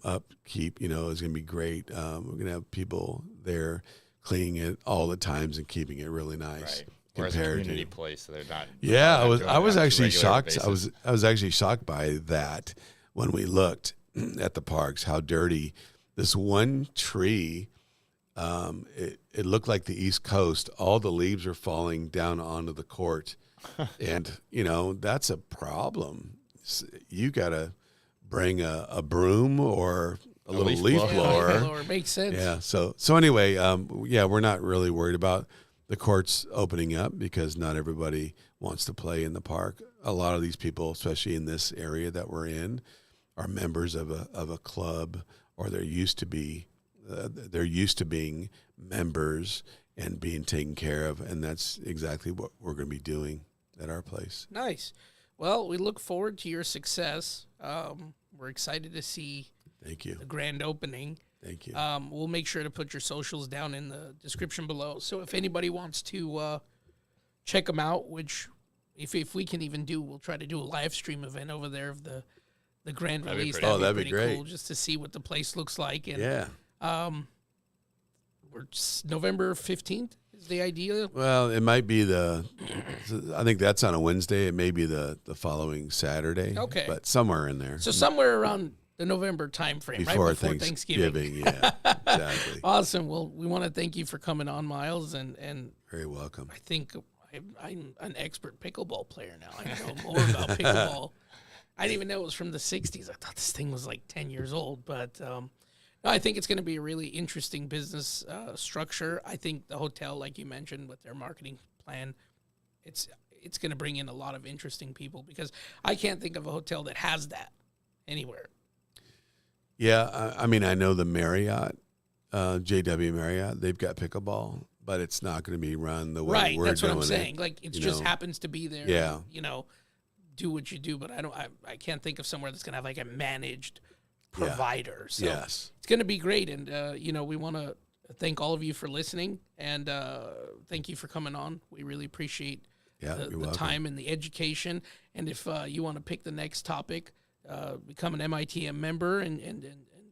F: upkeep. It's going to be great. We're going to have people there cleaning it all the times and keeping it really nice.
E: Right. Whereas a community place, so they're not.
F: Yeah, I was
E: on a
F: actually
E: regular
F: shocked.
E: basis.
F: I was actually shocked by that when we looked at the parks, how dirty this one tree. It looked like the East Coast. All the leaves are falling down onto the court, and that's a problem. You got to bring a broom or a little leaf blower.
D: Blower makes sense.
F: Yeah. So anyway, we're not really worried about the courts opening up because not everybody wants to play in the park. A lot of these people, especially in this area that we're in, are members of a club, or they're used to being members and being taken care of, and that's exactly what we're going to be doing at our place.
D: Nice. Well, we look forward to your success. We're excited to see
F: Thank you.
D: the grand opening.
F: Thank you.
D: We'll make sure to put your socials down in the description below. So if anybody wants to check them out, which if we can even do, we'll try to do a live stream event over there of the grand release.
F: That'd be
D: pretty
F: great.
D: cool, just to see what the place looks like. And,
F: Yeah.
D: November 15th is the idea.
F: Well, it might be I think that's on a Wednesday. It may be the following Saturday.
D: Okay.
F: But somewhere in there.
D: So somewhere around the November time frame,
F: Before
D: right before
F: Thanksgiving.
D: Thanksgiving.
F: Yeah, exactly.
D: Awesome. Well, we want to thank you for coming on, Miles, and
F: Very welcome.
D: I think I'm an expert pickleball player now. I know more about pickleball. I didn't even know it was from the 60s. I thought this thing was like 10 years old. But no, I think it's going to be a really interesting business structure. I think the hotel, like you mentioned, with their marketing plan, it's going to bring in a lot of interesting people because I can't think of a hotel that has that anywhere.
F: Yeah, I mean, I know the Marriott, JW Marriott, they've got pickleball, but it's not going to be run the way
D: Right,
F: we're
D: that's what
F: doing
D: I'm saying.
F: it.
D: Like, it just happens to be there.
F: Yeah.
D: And, do what you do, but I can't think of somewhere that's going to have like a managed provider. So
F: yes.
D: it's going to be great. And, we want to thank all of you for listening, and thank you for coming on. We really appreciate the time and the education. And if you want to pick the next topic, become an MITM member and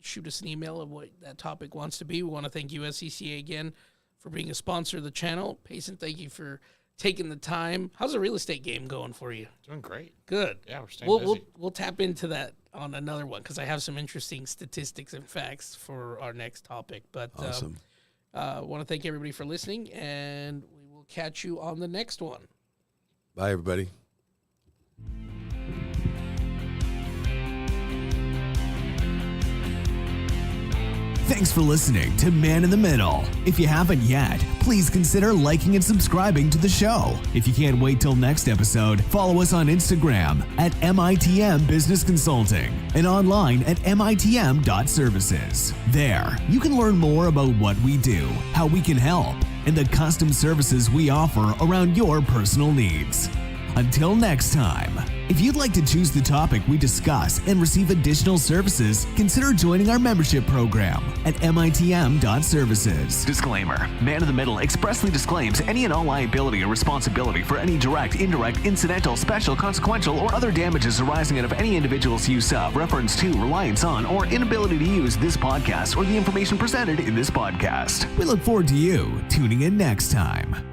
D: shoot us an email of what that topic wants to be. We want to thank USCCA again for being a sponsor of the channel. Payson, thank you for taking the time. How's the real estate game going for you?
E: Doing great.
D: Good.
E: Yeah, we're staying busy.
D: We'll tap into that on another one because I have some interesting statistics and facts for our next topic. But
F: Awesome.
D: I want to thank everybody for listening, and we will catch you on the next one.
F: Bye, everybody.
C: Thanks for listening to Man in the Middle. If you haven't yet, please consider liking and subscribing to the show. If you can't wait till next episode, follow us on Instagram at MITM Business Consulting and online at mitm.services. There, you can learn more about what we do, how we can help, and the custom services we offer around your personal needs. Until next time, if you'd like to choose the topic we discuss and receive additional services, consider joining our membership program at mitm.services. Disclaimer: Man in the Middle expressly disclaims any and all liability or responsibility for any direct, indirect, incidental, special, consequential, or other damages arising out of any individual's use of, reference to, reliance on, or inability to use this podcast or the information presented in this podcast. We look forward to you tuning in next time.